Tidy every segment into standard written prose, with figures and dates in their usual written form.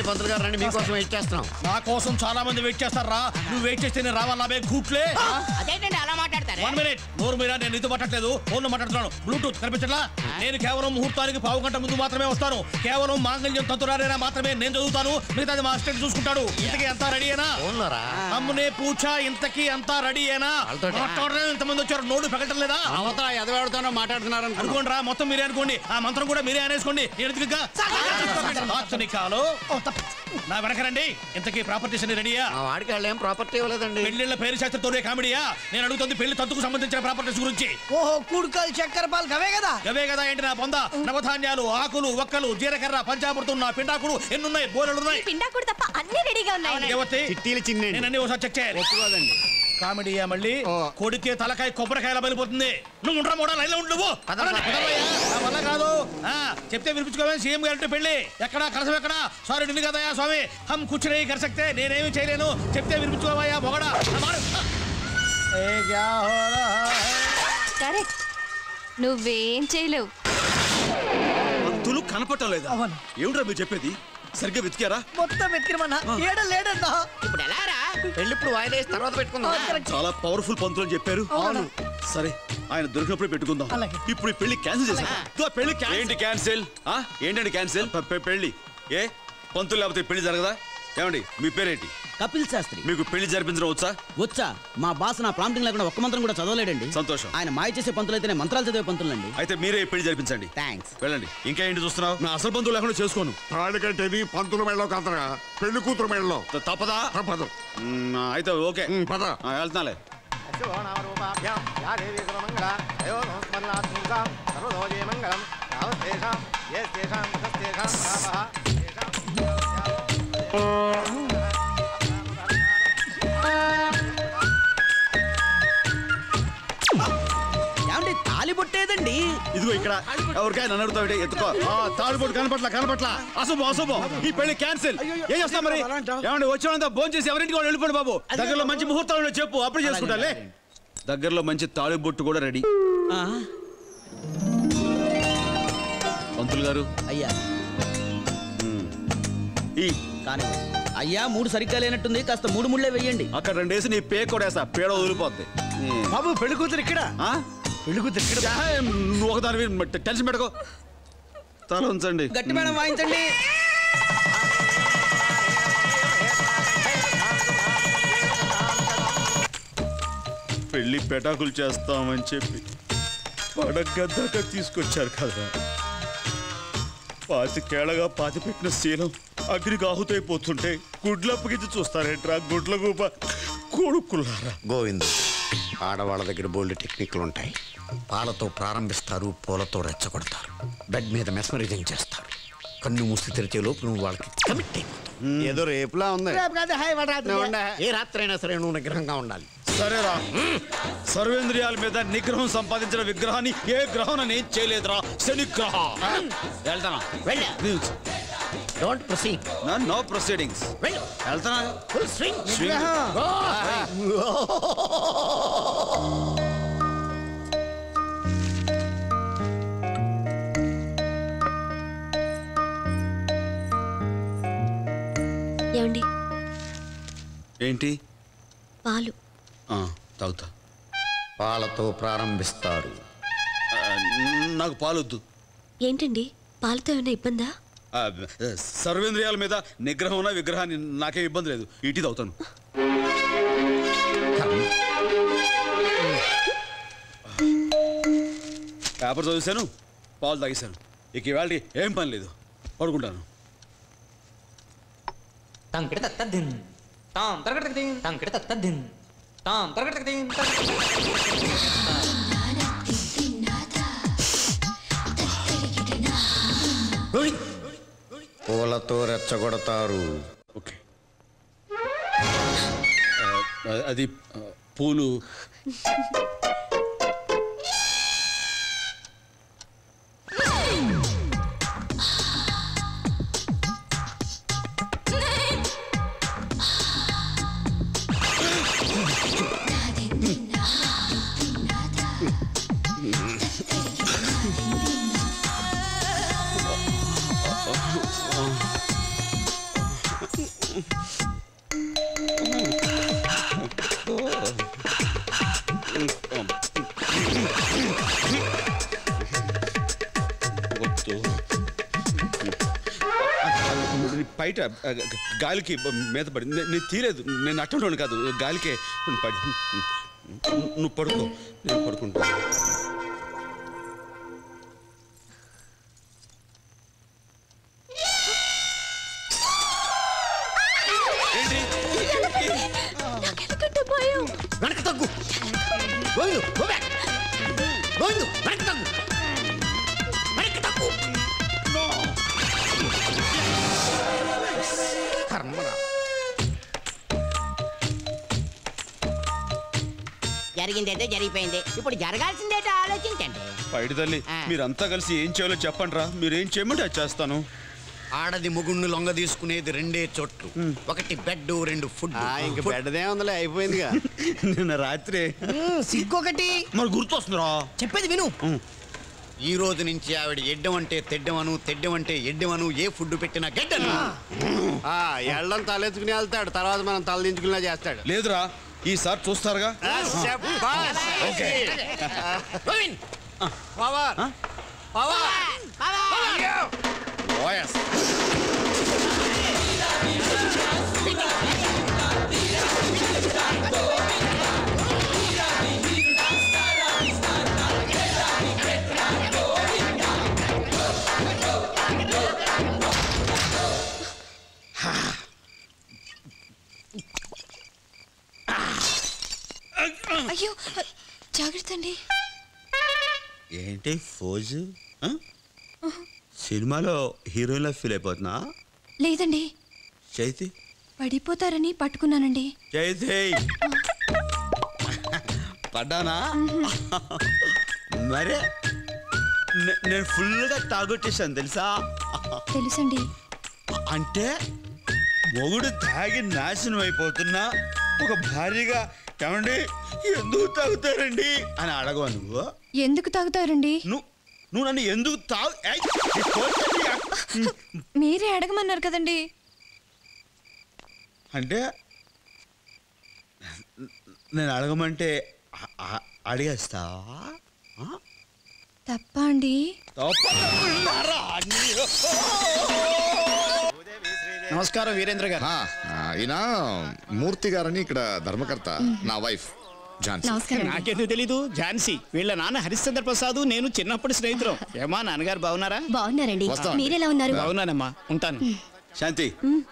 రండి పంతులు గారు రండి, మీకోసం వెయిట్ చేస్తున్నాం. నా కోసం చాలా మంది వెయిట్ చేస్తారా? నువ్వు వెయిట్ చేస్తే నేను రావాలా? కూట్లే అదేంటండి అలా మాట్లాడతారు? 1 minute. నోరు మీరా, నేను నీతో మాట్లాడలేదు, ఫోన్ లో మాట్లాడుతున్నాను. బ్లూటూత్ కనిపించట్లా? నేను కేవలం ముహూర్తానికి 1/2 గంట ముందు మాత్రమే వస్తాను. కేవలం మాంగళ్యం తంతురారేనా మాత్రమే నేను చదువుతాను, మిగతాది మా అసిస్టెంట్ చూసుకుంటాడు. ఇంతకీ అంతా రెడీయేనా? అమ్మునే పూచా ఇంతకీ అంతా రెడీయేనా? ఇంతమంది వచ్చారు, నోడు పెగటం లేదా? అవతల ఎదవాడుతానో మాట్లాడుతున్నారు అనుకోండి రా, మొత్తం మీరే అనుకోండి. ఆ మంత్రం కూడా మీరే అనేసుకోండి. నా వెనకరండి. ఇంతకీ ప్రాపర్టీస్ అన్ని రెడీయా? వాడికి వాళ్ళు ఏం ప్రాపర్టీ ఇవ్వలేదండి. పెళ్లిళ్ళ పేరు శాస్త్రంతోనే కామెడీయా? నేను అడుగుతుంది పెళ్లి తంతుకు సంబంధించిన ప్రాపర్టీస్ గురించి. ఓహో, కూడుకలు చక్కెర పాలు గవే కదా? గవే కదా ఏంటి నా పొంద? నవధాన్యాలు, ఆకులు, ఒక్కలు, జీలకర్ర, పంచామృతం, నా పిండాకుడు ఎన్నున్నాయి? బోలెడున్నాయి. పిండాకుడు తప్ప అన్ని రెడీగా ఉన్నాయి. చిట్టీలు చిన్న నేను అన్ని ఒకసారి చెక్ చేయాలి. ఒప్పుకోదండి. కామెడీయా మళ్ళీ? కొడితే తలకాయ కొబ్బరికాయలా బలిపోతుంది. నువ్వు ఉండరా మోడా, లైన్లో ఉండు నువ్వు. వల్ల కాదు. చెప్తే వినిపించుకోవాలి. సీఎం గారి పెళ్లి ఎక్కడా, కలసం ఎక్కడా? సారీ నిన్ను కదయా స్వామి, హమ్ కుచ్ నహీ కర్ సక్తే. నేనేమి చేయలేను, చెప్తే వినిపించుకోవయ్యా మొగడా. కరెక్ట్, నువ్వేం చేయలేవు. పంతులు కనపడటం లేదా? ఏమిట్రా మీరు చెప్పేది? సరిగ్గా వెతికారా? మొత్తం వెతికిరమన్నా, ఏడ లేడన్నా. ఇప్పుడు ఎలా రా? పెళ్లి ఇప్పుడు వాయిదా వేసి తర్వాత పెట్టుకుందాం. చాలా పవర్ఫుల్ పంతులు అని చెప్పారు. సరే, ఆయన దొరికినప్పుడే పెట్టుకుందాం. ఇప్పుడు ఈ పెళ్లి క్యాన్సిల్ చేశారు. పెళ్లి ఏంటి క్యాన్సిల్? ఏంటండి క్యాన్సిల్? పెళ్లి ఏ పంతులు లేకపోతే పెళ్లి జరగదా? ఏమండి మీ పేరేంటి? కపిల్ శాస్త్రి. మీకు పెళ్లి జరిపించడం వచ్చా? వచ్చా. మా బాస్ నా ప్రాంప్టింగ్ లేకుండా ఒక్క మంత్రం కూడా చదవలేడండి. సంతోషం. ఆయన మాయ చేసే పంతులైతేనే మంత్రాలు చదివే పంతులండి. అయితే మీరే పెళ్లి జరిపించండి. థ్యాంక్స్. వెళ్ళండి. ఇంకా ఏంటి చూస్తున్నావు? నా అసలు పంతులు లేకుండా చేసుకోను. ఎందుకంటే ఇది పంతుల మెడలో కాదరా, పెళ్లి కూతురు మెడలో. తప్పదా? తప్పదు. అయితే ఓకే, పద. వెళ్తున్నాలే. ఏమండి తాలి పొట్టేదండి? ఇదిగో ఇక్కడ. ఎవరికైనా నన్ను అడుగుతావు, ఎత్తుకో. తాడుబోటు కనపట్ల. అశుభం. ఈ పెళ్లి క్యాన్సిల్. ఏం చేస్తాం మరి? ఏమండి వచ్చేవాళ్ళంతా భోజనం చేసి ఎవరింటికి వాళ్ళు వెళ్ళిపోండి బాబు. దగ్గరలో మంచి ముహూర్తాలు చెప్పు, అప్పుడు చేసుకుంటాలే. దగ్గరలో మంచి తాళిబొట్టు కూడా రెడీ. పంతులు గారు. అయ్యా కానీ అయ్యా 3 సరిగ్గా లేనట్టుంది, కాస్త 3 ముళ్ళే వెయ్యండి. అక్కడ 2 వేసి నీ పేక కూడా వేస్తా, పేడ వదిలిపోద్ది. బాబు పెళ్లి కూతురు ఇక్కడ. పెళ్లి కూతురు ఇక్కడ. నువ్వు ఒకదాని టెన్షన్ పెట్టుకో. తల ఉంచండి. గట్టి మేడం వాయించండి. పెళ్లి పెటాకులు చేస్తామని చెప్పి పడగద్దక తీసుకొచ్చారు కదా. 25 ఏళ్లగా పాతిపెట్టిన శీలం అగ్నికి ఆహుతైపోతుంటే గుడ్లప్పగిచ్చి చూస్తారేంట్రా గుడ్ల గూప కొడుకులారా. గోవింద్, ఆడవాళ్ళ దగ్గర బోల్డ్ టెక్నిక్లు ఉంటాయి. పాలతో ప్రారంభిస్తారు, పూలతో రెచ్చగొడతారు, బెడ్ మీద మెస్మరైజింగ్ చేస్తారు. కన్ను మూసి తెరిచే లోపు నువ్వు వాళ్ళకి కమిట్ అయిపోతావు. ఏదో రేపులా ఉంది. ఏ రాత్రి అయినా సరే నువ్వు నిగ్రహంగా ఉండాలి. సరేరా, సర్వేంద్రియాల మీద నిగ్రహం సంపాదించిన విగ్రహాన్ని ఏ గ్రహం నేను చేయలేదురా, శనిగ్రహ. వెళ్తానా? Don't proceed. No proceedings. వెళ్తానా? Full swing. ఏమండి? ఏంటి? పాలు. తాగుతా. పాలతో ప్రారంభిస్తారు. నాకు పాలొద్దు. ఏంటండి, పాలతో ఏమైనా ఇబ్బందా? సర్వేంద్రియాల మీద నిగ్రహం ఉన్న విగ్రహాన్ని నాకేం ఇబ్బంది లేదు. ఇటీ తాగుతాను. పేపర్ చదివేశాను, పాలు తాగేశాను. ఇక ఇవాళ ఏం పని లేదు, పడుకుంటాను. పూలతో రెచ్చగొడతారు. ఓకే, అది పూలు. బయట గాలికి మీద పడి నేను తీరేదు, నేను అట్టంలోను కాదు, గాలికే పడి. నువ్వు పడుకో, నేను పడుకుంటా. వెనక్కి తగ్గు గోవిందు, go back. గోవిందు, వెనక్కి తగ్గు, వెనక్కి తగ్గు. కర్మరా. జరిగిందైతే జరిగిపోయింది, ఇప్పుడు జరగాల్సిందేటో ఆలోచించండి. పైడి తల్లి, మీరంతా కలిసి ఏం చేయాలో చెప్పండి రా. మీరు ఏం చేయమంటే అది చేస్తాను. ఆడది ముగుణ్ణి లొంగ తీసుకునేది రెండే చోట్లు, ఒకటి బెడ్, రెండు ఫుడ్. ఇంక బెడ్దే ఉందిలే, అయిపోయిందిగా. నిన్న రాత్రి సిగ్గొకటి మరి గుర్తొస్తుందిరా. చెప్పేది విను. ఈ రోజు నుంచి ఆవిడ ఎడ్డం అంటే తెడ్డమను, తెడ్డం అంటే ఎడ్డమను, ఏ ఫుడ్ పెట్టినా గెడ్డను. ఎళ్ళం తలెత్తుకుని వెళ్తాడు, తర్వాత మనం తల దించుకునేలా చేస్తాడు. లేదురా, ఈసారి చూస్తారుగా. ఓకే. గోవింద్, పవర్ పవర్ ఓయస్. అయ్యో జాగ్రత్త అండి. ఏంటి ఫోజు? సినిమాలో హీరోయిన్లా ఫీల్ అయిపోతున్నా? లేదండి, చైతి పడిపోతారని పట్టుకున్నానండి. చైతి పడ్డానా? మరే నేను ఫుల్గా తాగొట్టేశాను తెలుసా? తెలుసండి. అంటే మొగుడు తాగి నాశనం అయిపోతున్నా ఒక భార్యగా ఏమండి ఎందుకు తాగుతారండి అని అడగవా నువ్వు? ఎందుకు తాగుతారండి? నువ్వు నన్ను ఎందుకు తాగు? మీరే అడగమన్నారు కదండి. అంటే నేను అడగమంటే అడిగేస్తావా? తప్ప అండి? నమస్కారం వీరేంద్ర గారు. ఈయన మూర్తి గారని ఇక్కడ ధర్మకర్త, నా వైఫ్ ఝాన్సీ. నాకెందుకు తెలీదు, ఝాన్సీ. వీళ్ళ నాన్న హరిశ్చంద్ర ప్రసాద్, నేను చిన్నప్పటి స్నేహితులు. ఏమా నాన్నగారు బాగున్నారా? బాగున్నారండి, మీరెలా ఉన్నారు? బాగున్నానమ్మా, ఉంటాను. శాంతి,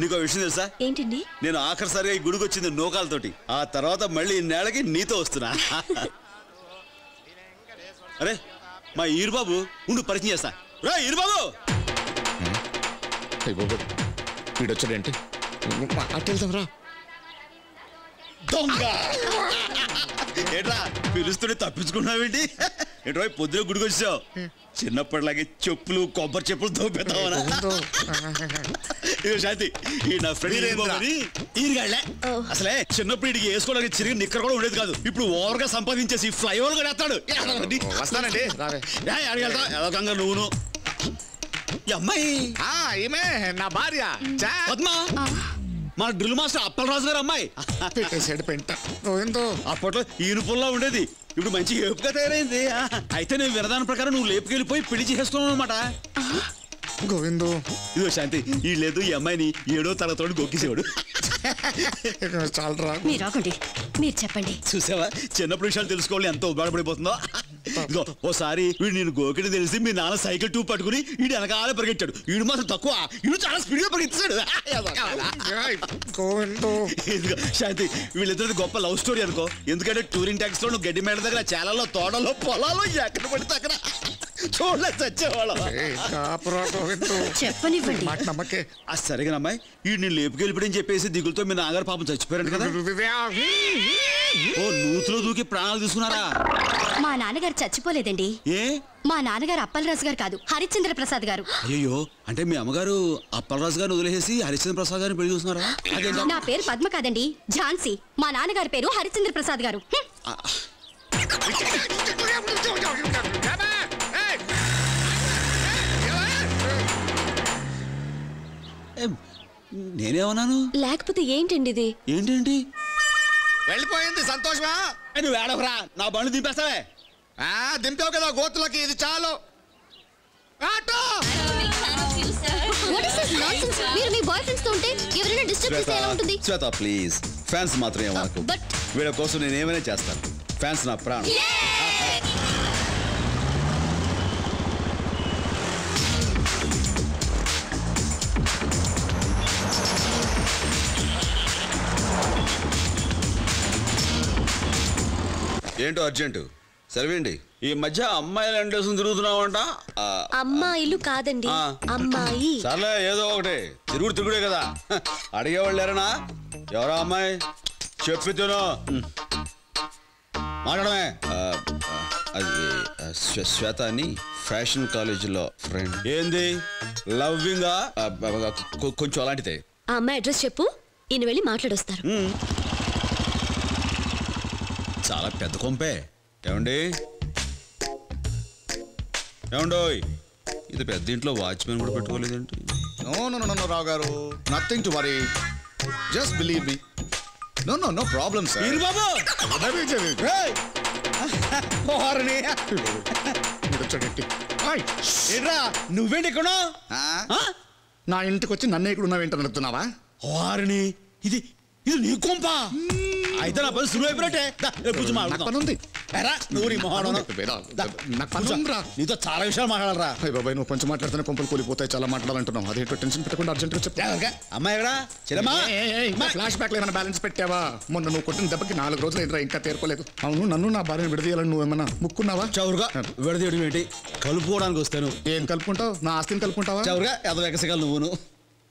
నీకో విషయం తెలుసా? ఏంటండి? నేను ఆఖరిసారిగా ఈ గుడికి వచ్చింది నోకాలతోటి, ఆ తర్వాత మళ్ళీ ఇన్నేళ్ళకి నీతో వస్తున్నా. అరే మా ఈరుబాబు ఉండు, పరిచయం చేస్తా. రా ఈరుబాబు. వీడొచ్చాడేంటి? అట్టెళ్తాం రా. దొంగ ఏట్రా పిలుస్తుంటే తప్పించుకున్నావేంటి? ఏట్రా పొద్దున గుడికి వచ్చావు, చిన్నప్పటిలాగే చెప్పులు కొబ్బరి చెప్పులు దోపెతావనా? శాంతి, ఈ నా ఫ్రెండ్ ఈరుగాళ్లే. అసలే చిన్నప్పుడు ఇడికి వేసుకోవడానికి చిరిగి నిక్కర కూడా ఉండేది కాదు. ఇప్పుడు ఓవర్ గా సంపాదించేసి ఫ్లైఓవర్ కూడా వేస్తాడు. వస్తానండి. అడిగెళ్తా ఏదో కంగా నువ్వును. ఈ అమ్మాయి ఈమె నా భార్య పద్మా, మన డ్రిల్ మాస్టర్ అప్పలరాజు గారు అమ్మాయి. పెట్టేసాడు పెంట. అప్పట్లో ఈనుపుల్లా ఉండేది, ఇప్పుడు మంచి ఏపుగా తయారైంది. అయితే నేను వినదాని ప్రకారం నువ్వు లేపుకెళ్ళిపోయి పెళ్లి చేసుకున్నావు అనమాట. గోవిందు, ఇదో శాంతి, ఈ లేదు ఈ అమ్మాయిని 7వ తరగతిలో గొక్కిసేవాడు. చాలరా. మీరు రాకండి, మీరు చెప్పండి. చూసావా, చిన్నప్పుడు విషయాలు తెలుసుకోవాలి ఎంత ఉపయోగపడిపోతుందో. ఇదిగో ఓసారి వీడు నేను గోకిని తెలిసి మీ నాన్న సైకిల్ టూ పట్టుకుని వీడు వెనకాల పరిగెట్టాడు. వీడు మాత్రం తక్కువ, వీడు చాలా స్పీడ్ గా పరిగెత్తాడు. ఇదిగో శాంతి, వీళ్ళిద్దరిది గొప్ప లవ్ స్టోరీ అనుకో. ఎందుకంటే టూరింగ్ ట్యాక్స్ లో నువ్వు గడ్డి మేడ దగ్గర చేలలో తోటలో పొలాలు ఎక్కడ పడితే అక్కడ చూడలేదు చచ్చేవాళ్ళం. చెప్పనివ్వండి. సరిగా అమ్మాయి, వీడు నేను లేపుకెళ్ళిపోయని చెప్పేసి దిగులతో మీ నాన్నగారు పాపం చచ్చిపోయారు కదా. ఓ నూతులో దూకి ప్రాణాలు తీసుకున్నారా? మా నాన్నగారు చచ్చిపోలేదండి. ఏ? మా నాన్నగారు అప్పలరాజు గారు కాదు, హరిశ్చంద్ర ప్రసాద్ గారు. అయ్యో, అంటే మీ అమ్మగారు అప్పలరాజు గారిని వదిలేసి హరిశ్చంద్ర ప్రసాద్ గారిని పెళ్లి చూస్తున్నారా? నా పేరు పద్మ కాదండి, ఝాన్సీ. మా నాన్నగారి పేరు హరిశ్చంద్ర ప్రసాద్ గారు. నేనేమన్నాను? లేకపోతే ఏంటండి ఇది? ఏంటేంటి? వెళ్ళిపోయింది సంతోషమా? నువ్వు ఏడవరా, నా బండ్లు దింపేస్తావే. దింపావు కదా గోతులకి, ఇది చాలు. Auto What is this nonsense? మీరు మీ బాయ్ ఫ్రెండ్స్ తో ఉంటే ఎవరైనా డిస్టర్బ్ చేస్తే ఎలా ఉంటుంది? శ్వేత ప్లీజ్, ఫ్యాన్స్ మాత్రం ఏమనకు. But- వీళ్ళ కోసం నేను ఏమైనా చేస్తాను. ఫ్యాన్స్ నా ప్రాణం. ఏంటో అర్జెంటు సరివేండి. ఈ మధ్య అమ్మాయిలు ఎండేసుకుని తిరుగుతున్నావంట. అమ్మాయిలు కాదండి, అమ్మాయి. సర్లే ఏదో ఒకటి, తిరుగుడే కదా. అడిగేవాళ్ళు లేరనా? ఎవరా అమ్మాయి చెప్పి తిను. మాట్లాడమే. అది శ్వేత అని ఫ్యాషన్ కాలేజీలో ఫ్రెండ్. ఏంది లవ్వింగా? కొంచెం అలాంటిదే. ఆ అమ్మాయి అడ్రస్ చెప్పు, ఈయన వెళ్ళి మాట్లాడొస్తారు. చాలా పెద్ద కొంపే. ఏమండి ఏమండోయ్, ఇది పెద్ద ఇంట్లో వాచ్మెన్ కూడా పెట్టుకోలేదేంటి? నో రావు గారు, nothing to worry, just believe me. No problem sir. బాబు నువ్వేంటి ఇక్కడ? నా ఇంటికి వచ్చి నన్ను ఇక్కడ ఉన్నావేంటని అడుగుతున్నావా? వారిని ఇది ఇది నీ కొంప అయితే నా పని సులువు అయిపోయినట్టే. నీతో చాలా విషయాలు మాట్లాడరా. బాబాయ్ నువ్వు కొంచెం మాట్లాడితేనే కొంపలు కూలిపోతాయి, చాలా మాట్లాడాలంటున్నావు. అదేంటో టెన్షన్ పెట్టకుండా అర్జెంట్గా చెప్తా. అమ్మాయి ఎక్కడ? ఫ్లాష్ బ్యాక్ ఏమైనా బ్యాలెన్స్ పెట్టావా? మొన్న నువ్వు కొట్టిన దెబ్బకి 4 రోజులు ఏంట్రా ఇంకా తేరుకోలేదు. అవును, నన్ను నా భార్యను విడదీయాలని నువ్వేమన్నా ముక్కున్నావా? చౌరుగా విడదీయడం ఏంటి? కలుపుకోవడానికి వస్తాను. ఏం కలుపుకుంటావు? నా ఆస్తిని కలుపుకుంటావా? చౌరుగా ఎద ఎకసగలు నువ్వును.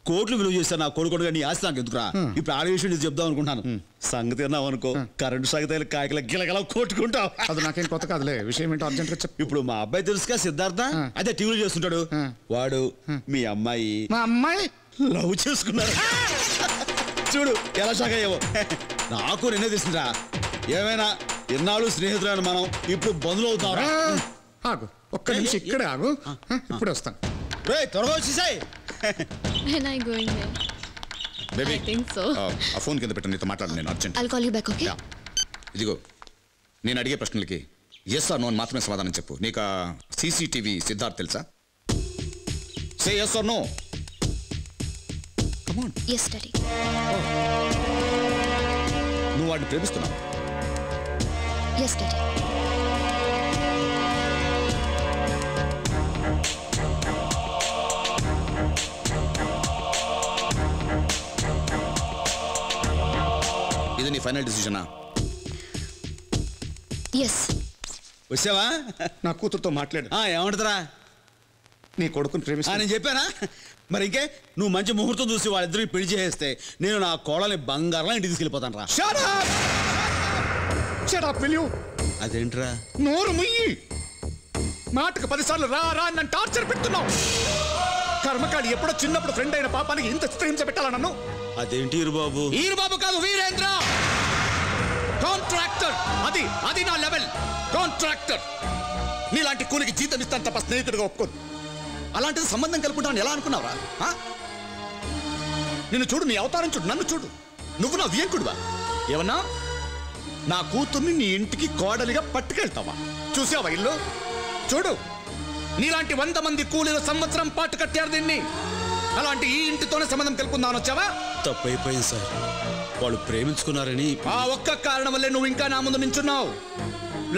కోట్లు విలువ చేస్తాను నా కొడుకుడుగా, నీ ఆస్తి నాకు ఎందుకురా? ఇప్పుడు ఆడ విషయం నీకు చెప్దాం అనుకుంటాను. సంగతి అన్నావు అనుకో, కరెంటు సాగితే కాయకల గిలగల కొట్టుకుంటావు. అది నాకేం కొత్త కాదులే. విషయం ఏంటో అర్జెంట్గా చెప్పు. ఇప్పుడు మా అబ్బాయి తెలుసుగా, సిద్ధార్థ, అదే టీవీలో చేస్తుంటాడు. వాడు మీ అమ్మాయి మా అమ్మాయి లవ్ చేసుకున్నారు. చూడు ఎలా షాక్ అయ్యావో. నాకు నిన్నే తెలిసిందిరా. ఏమైనా ఎన్నాళ్ళు స్నేహితులైన మనం ఇప్పుడు బంధువులు అవుతారా? ఆగు, ఒక్క నిమిషం ఇక్కడే ఆగు, ఇప్పుడు వస్తాను. త్వరగా వచ్చేసాయి. When I going there? Baby I think so. ఆ ఫోన్ కింద పెట్టు, నీతో మాట్లాడు నేను urgent. I'll call you back, okay? ఇదిగో నేను అడిగే ప్రశ్నలకి ఎస్ ఆర్ నో అని మాత్రమే సమాధానం చెప్పు. నీకు సీసీటీవీ సిద్ధార్థ్ తెలుసా? Say yes or no. Come on. Yes, Daddy. నువ్వు వాడిని ప్రేమిస్తున్నావు? Yes, Daddy. ఇది నీ ఫైనల్ డిసిజనా? Yes. వచ్చావా? నా కూతురుతో మాట్లాడు. ఏమంటారా? నీ కొడుకుని ప్రేమిస్తా. నేను చెప్పానా? మరి ఇంకే నువ్వు మంచి ముహూర్తం చూసి వాళ్ళిద్దరికి పెళ్లి చేస్తే నేను నా కోడల్ని బంగారంలో ఇంటికి తీసుకెళ్ళిపోతాను రా. Shut up, will you? అదేంట్రా? నోరు ముయ్యి. మాటకు 10 సార్లు రా రా నన్ను టార్చర్ పెడుతున్నావు. కర్మకాడి ఎప్పుడో చిన్నప్పుడు ఫ్రెండ్ అయిన పాపానికి ఇంత చిత్రహింస పెట్టాలా నన్ను? అదేంటి ఈరుబాబు? ఈరుబాబు కాదు, వీరేంద్ర కాంట్రాక్టర్. అది నా లెవెల్. కాంట్రాక్టర్. నీలాంటి కూలికి జీతం ఇస్తాను తప్ప స్నేహితుడిగా ఒప్పుకోను. అలాంటిది సంబంధం కలుపుకుంటాను ఎలా అనుకున్నావా? నిన్ను చూడు, నీ అవతారం చూడు, నన్ను చూడు. నువ్వు నా వియంకుడువా? ఏమన్నా నా కూతుర్ని నీ ఇంటికి కోడలిగా పట్టుకెళ్తావా? చూసావా ఇల్లు? చూడు, నీలాంటి 100 మంది కూలీల సంవత్సరం పాటు కట్టారు దీన్ని. అలాంటి ఈ ఇంటితోనే సంబంధం కలుపుకుందామని వచ్చావా? తప్పైపోయింది సార్, వాళ్ళు ప్రేమించుకున్నారని. ఆ ఒక్క కారణం వల్లే నువ్వు ఇంకా నా ముందు నించున్నావు.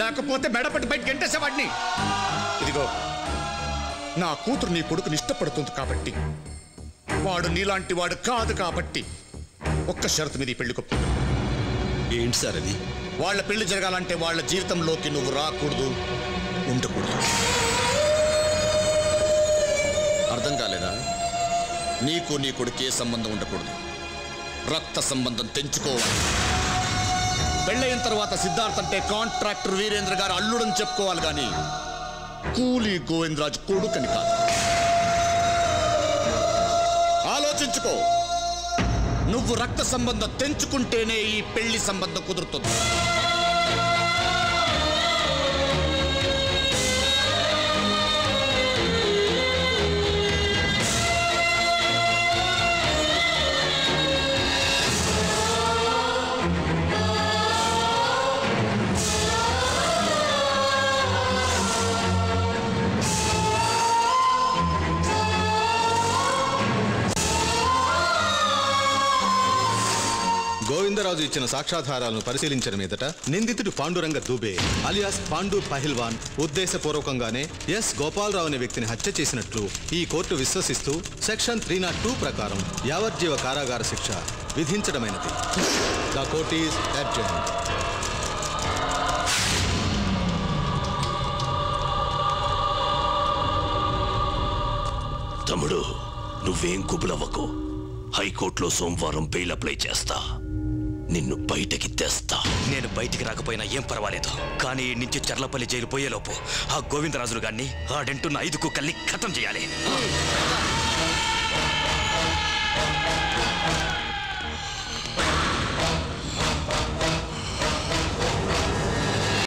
లేకపోతే మెడపట్టి బయట గెంటేసేవాడిని. ఇదిగో, నా కూతురు నీ కొడుకుని ఇష్టపడుతుంది కాబట్టి, వాడు నీలాంటి వాడు కాదు కాబట్టి ఒక్క షరతు మీద ఈ పెళ్లి కొప్పుకుంటా. ఏంటి సార్ అది? వాళ్ళ పెళ్లి జరగాలంటే వాళ్ళ జీవితంలోకి నువ్వు రాకూడదు, ఉండకూడదు. అర్థం కాలేదా? నీకు నీ కొడుకు ఏ సంబంధం ఉండకూడదు, రక్త సంబంధం తెంచుకోవాలి. పెళ్ళయిన తర్వాత సిద్ధార్థ్ అంటే కాంట్రాక్టర్ వీరేంద్ర గారు అల్లుడని చెప్పుకోవాలి, కానీ కూలీ గోవిందరాజు కొడుకని కాదు. ఆలోచించుకో. నువ్వు రక్త సంబంధం తెంచుకుంటేనే ఈ పెళ్లి సంబంధం కుదురుతుంది. గోవిందరాజు ఇచ్చిన సాక్ష్యాధారాలను పరిశీలించిన మీదట నిందితుడు పాండురంగ దూబే అలియాస్ పాండు పహిల్వాన్ ఉద్దేశపూర్వకంగానే ఎస్ గోపాలరావు అనే వ్యక్తిని హత్య చేసినట్లు ఈ కోర్టు విశ్వసిస్తూ సెక్షన్ 302 ప్రకారం యావజ్జీవ కారాగార శిక్ష విధించడమైనది. The court is adjourned. తమ్ముడు, నువ్వేం కుబులవ్వకు. హైకోర్టులో సోమవారం బెయిల్ అప్లై చేస్తా. నిన్ను బయటికి తెస్తా. నేను బయటికి రాకపోయినా ఏం పర్వాలేదు, కానీ ఈ నుంచి చర్లపల్లి జైలు పోయేలోపు ఆ గోవిందరాజులు గారిని ఆడంటున్న 5 కుక్కల్ని ఖతం చేయాలి.